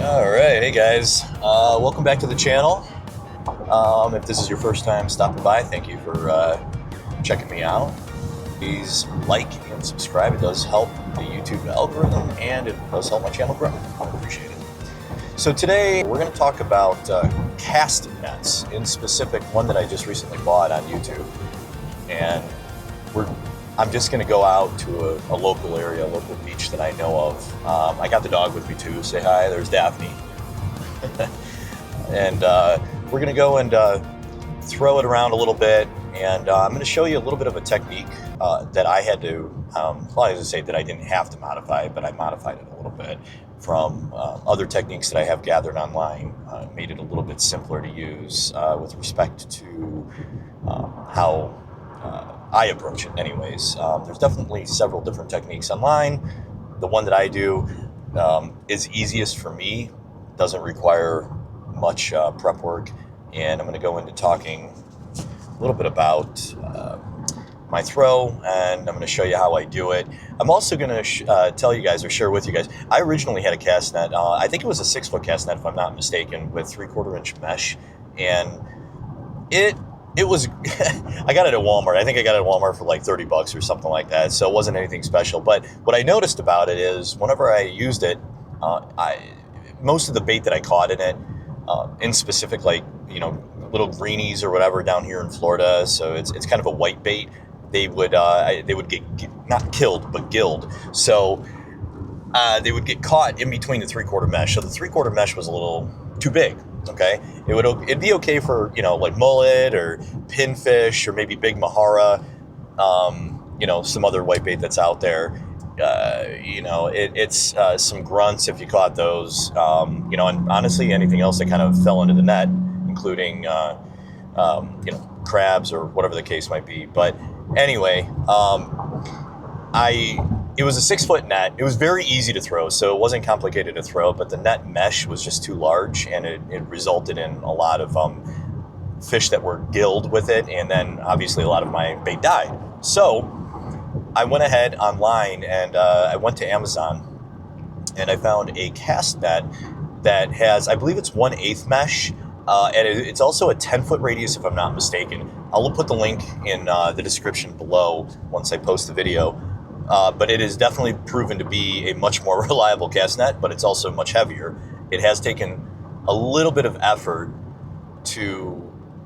All right, hey guys, welcome back to the channel. If this is your first time stopping by, thank you for checking me out. Please like and subscribe. It does help the YouTube algorithm and it does help my channel grow. I appreciate it. So today we're going to talk about cast nets, in specific one that I just recently bought on YouTube. And I'm just going to go out to a local area, a local beach that I know of. I got the dog with me too. Say hi, there's Daphne. And we're going to go and throw it around a little bit. And I'm going to show you a little bit of a technique that I had to, well, I was going to say that I didn't have to modify, but I modified it a little bit from other techniques that I have gathered online. Made it a little bit simpler to use with respect to how I approach it anyways. There's definitely several different techniques online. The one that I do is easiest for me, doesn't require much prep work, and I'm going to go into talking a little bit about my throw, and I'm going to show you how I do it. I'm also going to tell you guys or share with you guys, I originally had a cast net, I think it was a 6-foot cast net if I'm not mistaken, with 3/4 inch mesh, and it was, I got it at Walmart. I think I got it at Walmart for like $30 or something like that. So it wasn't anything special. But what I noticed about it is whenever I used it, most of the bait that I caught in it, in specific, like, you know, little greenies or whatever down here in Florida. So it's kind of a white bait. They would get not killed, but gilled. So they would get caught in between the 3/4 mesh. So the 3/4 mesh was a little too big. Okay, it'd be okay for, you know, like mullet or pinfish or maybe big mahara, you know, some other whitebait that's out there. You know, it's some grunts if you caught those, you know, and honestly anything else that kind of fell into the net, including you know, crabs or whatever the case might be. But anyway, it was a 6-foot net. It was very easy to throw, so it wasn't complicated to throw, but the net mesh was just too large, and it resulted in a lot of fish that were gilled with it, and then obviously a lot of my bait died. So I went ahead online and I went to Amazon, and I found a cast net that has, I believe it's 1/8 mesh, and it's also a 10-foot radius if I'm not mistaken. I'll put the link in the description below once I post the video. But it is definitely proven to be a much more reliable cast net, but it's also much heavier. It has taken a little bit of effort to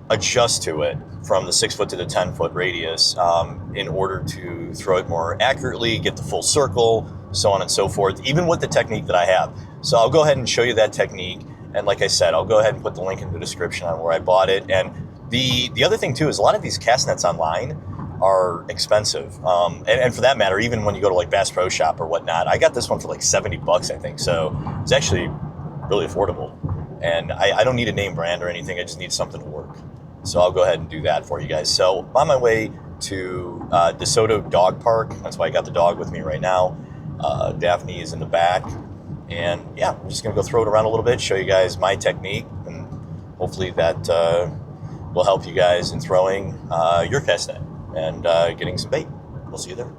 adjust to it from the 6-foot to the 10-foot radius in order to throw it more accurately, get the full circle, so on and so forth, even with the technique that I have. So I'll go ahead and show you that technique. And like I said, I'll go ahead and put the link in the description on where I bought it. And the other thing too is a lot of these cast nets online are expensive, and for that matter, even when you go to like Bass Pro Shop or whatnot, I got this one for like $70, I think. So it's actually really affordable, and I don't need a name brand or anything. I just need something to work. So I'll go ahead and do that for you guys. So I'm on my way to DeSoto Dog Park. That's why I got the dog with me right now. Daphne is in the back, and yeah, I'm just gonna go throw it around a little bit, show you guys my technique, and hopefully that will help you guys in throwing your cast net and getting some bait. We'll see you there.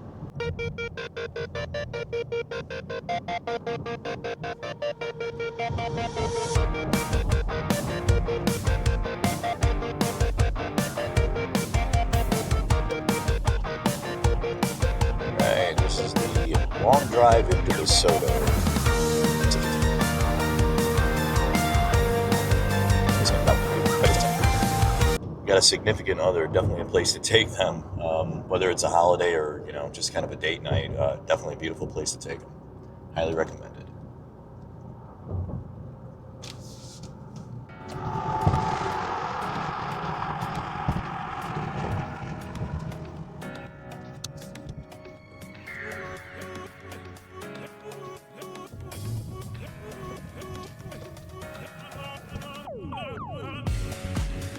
Alright, this is the long drive into DeSoto. Got a significant other, definitely a place to take them, whether it's a holiday or, you know, just kind of a date night. Definitely a beautiful place to take them. Highly recommended.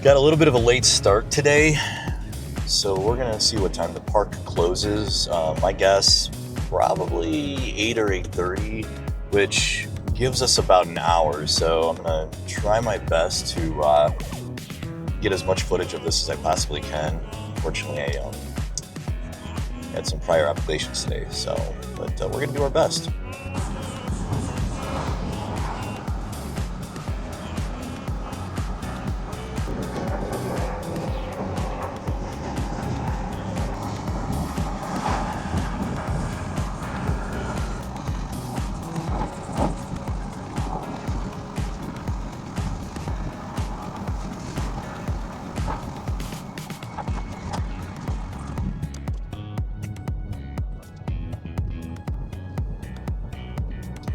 Got a little bit of a late start today, so we're gonna see what time the park closes. My guess, probably 8 or 8:30, which gives us about an hour. So I'm gonna try my best to get as much footage of this as I possibly can. Unfortunately, I had some prior obligations today, but we're gonna do our best.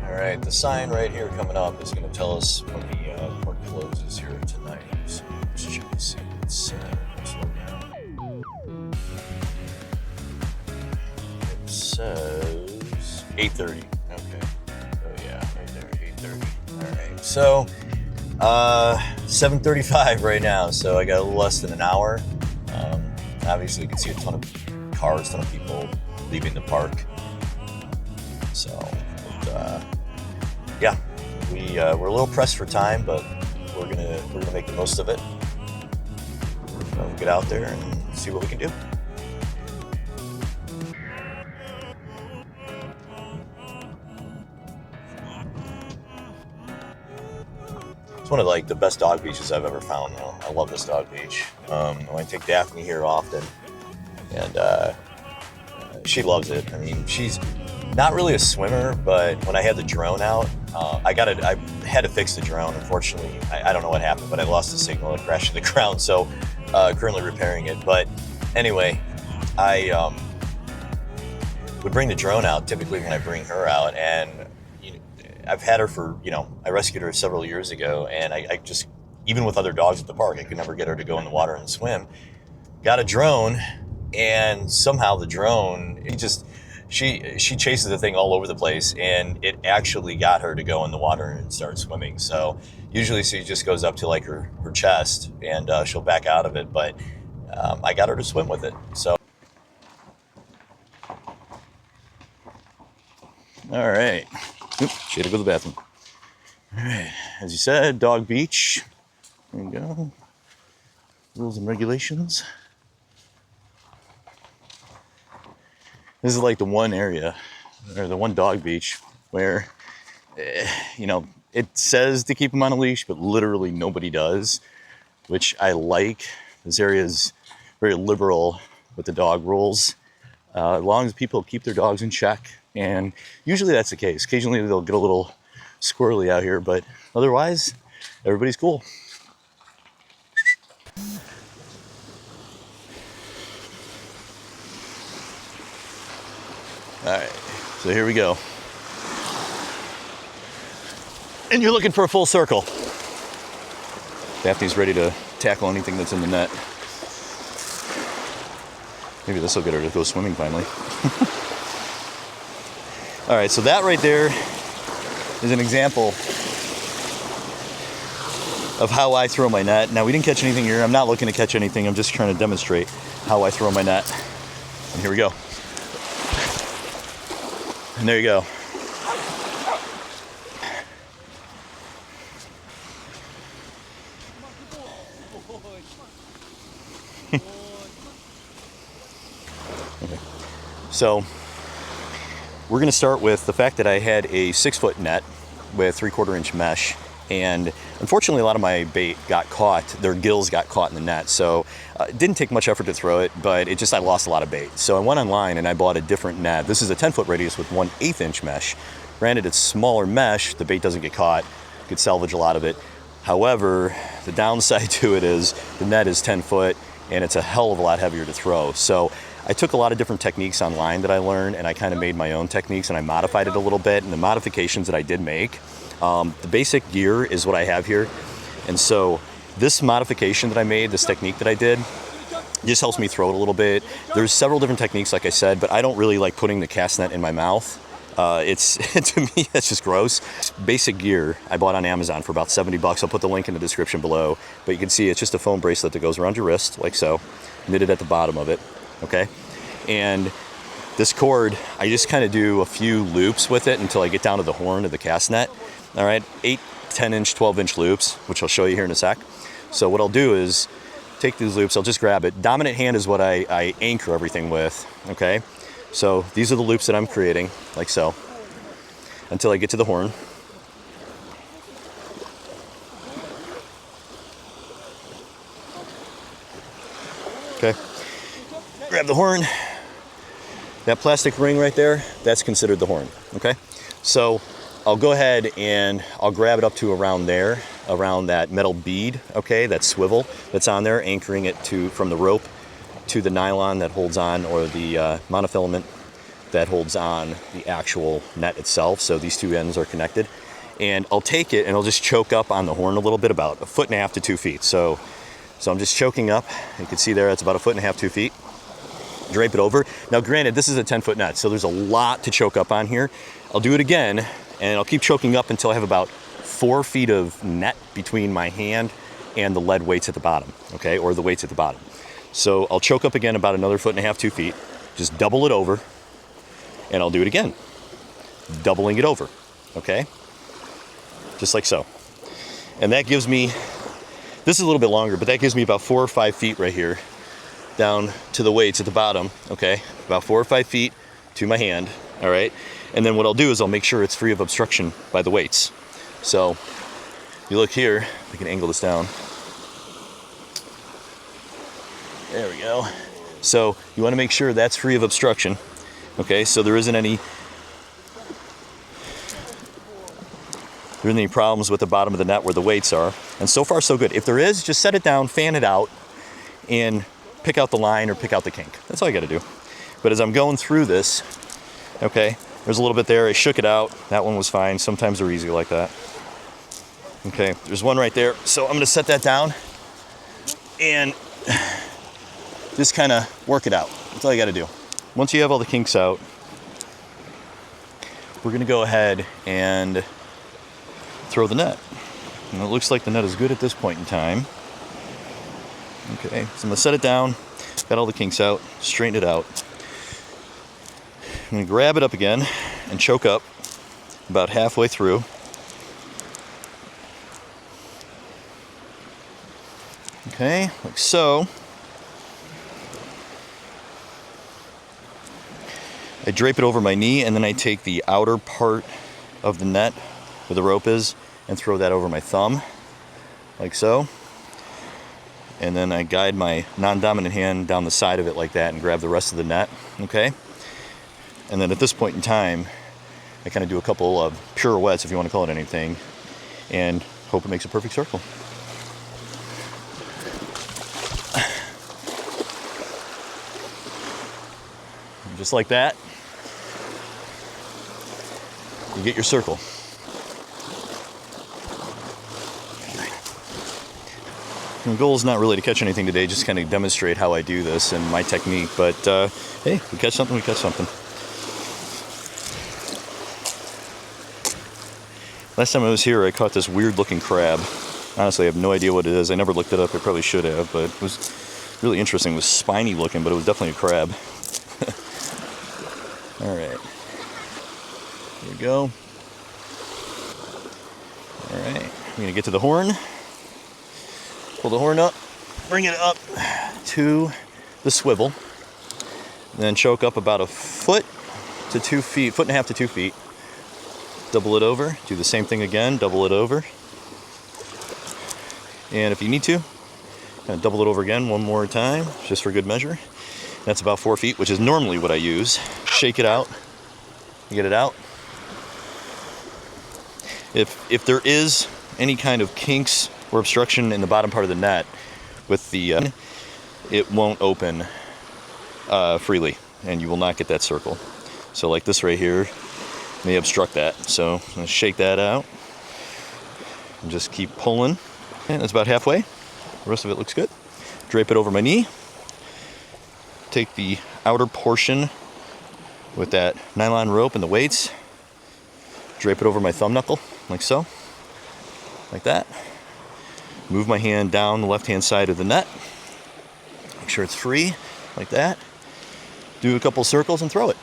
All right, the sign right here coming up is going to tell us when the park closes here tonight. So let's check and see. It says 8:30. Okay. Oh yeah, right there, 8:30. All right. So 7:35 right now. So I got a little less than an hour. Obviously, you can see a ton of cars, a ton of people leaving the park. So, yeah, we're a little pressed for time, but we're gonna make the most of it. We'll get out there and see what we can do. It's one of like the best dog beaches I've ever found. I love this dog beach. I take Daphne here often, and she loves it. I mean, she's not really a swimmer, but when I had the drone out, I had to fix the drone. Unfortunately, I don't know what happened, but I lost the signal. It crashed to the ground, so currently repairing it. But anyway, I would bring the drone out typically when I bring her out, and I've had her for, I rescued her several years ago, and I just, even with other dogs at the park, I could never get her to go in the water and swim. Got a drone, and somehow the drone, she chases the thing all over the place, and it actually got her to go in the water and start swimming. So usually she just goes up to like her chest, and she'll back out of it, but I got her to swim with it. So. All right. Oops, she had to go to the bathroom. All right, as you said, dog beach. There you go. Rules and regulations. This is like the one area, or the one dog beach, where, it says to keep them on a leash, but literally nobody does, which I like. This area is very liberal with the dog rules. As long as people keep their dogs in check. And usually that's the case. Occasionally they'll get a little squirrely out here, but otherwise, everybody's cool. All right, so here we go. And you're looking for a full circle. Daphne's ready to tackle anything that's in the net. Maybe this will get her to go swimming finally. All right, so that right there is an example of how I throw my net. Now, we didn't catch anything here. I'm not looking to catch anything. I'm just trying to demonstrate how I throw my net. And here we go. And there you go. Okay. So we're going to start with the fact that I had a 6-foot net with 3/4 inch mesh, and unfortunately a lot of my bait got caught, their gills got caught in the net, so it didn't take much effort to throw it, but I lost a lot of bait. So I went online and I bought a different net. This is a 10-foot radius with 1/8 inch mesh. Granted, it's smaller mesh, the bait doesn't get caught, you could salvage a lot of it. However, the downside to it is the net is 10 foot and it's a hell of a lot heavier to throw. So I took a lot of different techniques online that I learned, and I kind of made my own techniques, and I modified it a little bit. And the modifications that I did make, the basic gear is what I have here. And so this modification that I made, this technique that I did, just helps me throw it a little bit. There's several different techniques, like I said, but I don't really like putting the cast net in my mouth. To me, it's just gross. Basic gear I bought on Amazon for about $70. I'll put the link in the description below, but you can see it's just a foam bracelet that goes around your wrist, like so, knitted at the bottom of it. Okay, and this cord, I just kind of do a few loops with it until I get down to the horn of the cast net. All right, 8, 10 inch, 12 inch loops, which I'll show you here in a sec. So what I'll do is take these loops, I'll just grab it. Dominant hand is what I anchor everything with, okay? So these are the loops that I'm creating, like so, until I get to the horn. Okay, grab the horn. That plastic ring right there, that's considered the horn, okay? So I'll go ahead and I'll grab it up to around there, around that metal bead, okay, that swivel that's on there, anchoring it from the rope to the nylon that holds on, or the monofilament that holds on the actual net itself. So these two ends are connected. And I'll take it and I'll just choke up on the horn a little bit, about 1.5 feet to 2 feet. So I'm just choking up. You can see there, that's about 1.5 feet, 2 feet. Drape it over. Now granted, this is a 10-foot net, so there's a lot to choke up on here. I'll do it again, and I'll keep choking up until I have about 4 feet of net between my hand and the lead weights at the bottom, okay, or the weights at the bottom. So I'll choke up again about another 1.5 feet, 2 feet, just double it over, and I'll do it again, doubling it over, okay? Just like so. And that gives me, this is a little bit longer, but that gives me about 4 or 5 feet right here down to the weights at the bottom, okay? About 4 or 5 feet to my hand, all right? And then what I'll do is I'll make sure it's free of obstruction by the weights. So you look here, I can angle this down. There we go. So you want to make sure that's free of obstruction, okay? So there isn't any problems with the bottom of the net where the weights are. And so far so good. If there is, just set it down, fan it out, and pick out the line or pick out the kink. That's all you got to do. But as I'm going through this, okay, there's a little bit there. I shook it out. That one was fine. Sometimes they're easy like that. Okay, there's one right there. So I'm going to set that down and just kind of work it out. That's all you got to do. Once you have all the kinks out, we're going to go ahead and throw the net. And it looks like the net is good at this point in time. Okay, so I'm going to set it down, got all the kinks out, straighten it out. I'm going to grab it up again and choke up about halfway through. Okay, like so. I drape it over my knee, and then I take the outer part of the net where the rope is and throw that over my thumb, like so. And then I guide my non-dominant hand down the side of it like that and grab the rest of the net, okay? And then at this point in time, I kind of do a couple of pirouettes, if you want to call it anything, and hope it makes a perfect circle. And just like that, you get your circle. The goal is not really to catch anything today, just kind of demonstrate how I do this and my technique, but hey, we catch something, we catch something. Last time I was here, I caught this weird looking crab. Honestly, I have no idea what it is. I never looked it up. I probably should have, but it was really interesting. It was spiny looking, but it was definitely a crab. All right, here we go. All right, I'm gonna get to the horn. Pull the horn up, bring it up to the swivel, and then choke up about 1.5 feet to 2 feet, 1.5 feet to 2 feet. Double it over, do the same thing again, double it over. And if you need to, kind of double it over again one more time, just for good measure. That's about 4 feet, which is normally what I use. Shake it out, get it out. If there is any kind of kinks or obstruction in the bottom part of the net with the it won't open freely, and you will not get that circle. So like this right here may obstruct that. So I'm going to shake that out and just keep pulling. And that's about halfway. The rest of it looks good. Drape it over my knee. Take the outer portion with that nylon rope and the weights. Drape it over my thumb knuckle like so, like that. Move my hand down the left-hand side of the net. Make sure it's free, like that. Do a couple circles and throw it.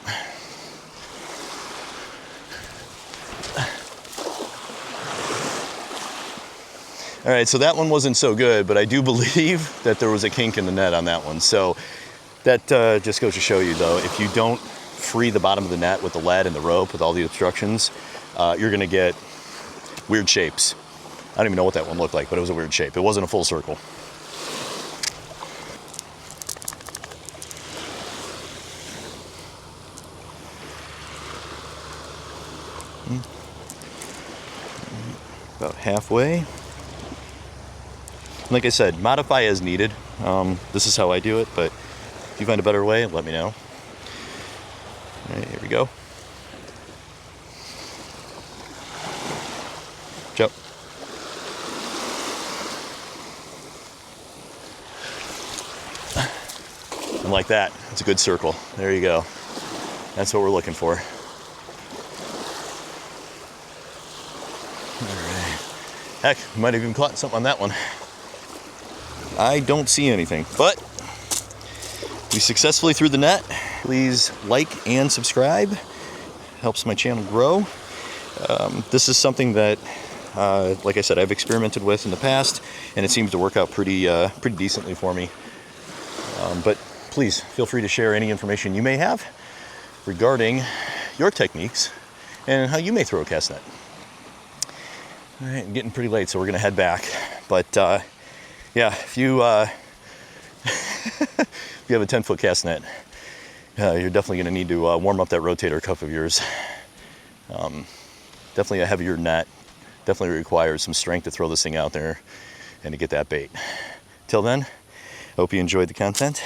All right, so that one wasn't so good, but I do believe that there was a kink in the net on that one. So that just goes to show you, though, if you don't free the bottom of the net with the lead and the rope with all the obstructions, you're gonna get weird shapes. I don't even know what that one looked like, but it was a weird shape. It wasn't a full circle. About halfway. Like I said, modify as needed. This is how I do it, but if you find a better way, let me know. All right, here Joe. And like that, it's a good circle. There you go. That's what we're looking for. All right. Heck, might have even caught something on that one. I don't see anything, but we successfully threw the net. Please like and subscribe. Helps my channel grow. This is something that, like I said, I've experimented with in the past, and it seems to work out pretty decently for me. But please feel free to share any information you may have regarding your techniques and how you may throw a cast net. All right, getting pretty late, so we're gonna head back. But yeah, if you if you have a 10-foot cast net, you're definitely gonna need to warm up that rotator cuff of yours. Definitely a heavier net. Definitely requires some strength to throw this thing out there and to get that bait. Till then, hope you enjoyed the content.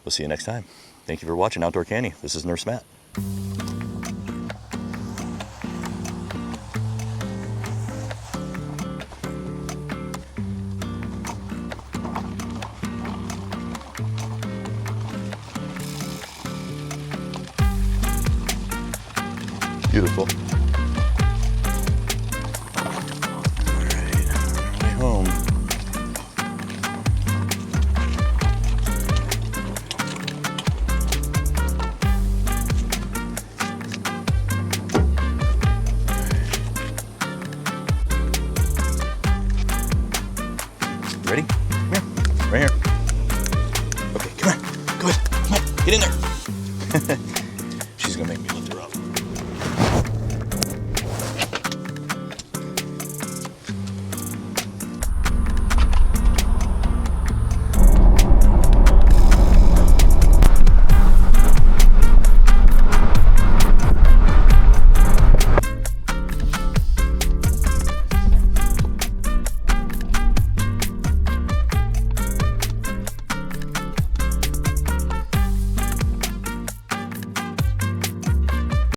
We'll see you next time. Thank you for watching Outdoor Canny. This is Nurse Matt. Beautiful. All right, on our way home. Ready? Here, right here. Okay, come on, get in there.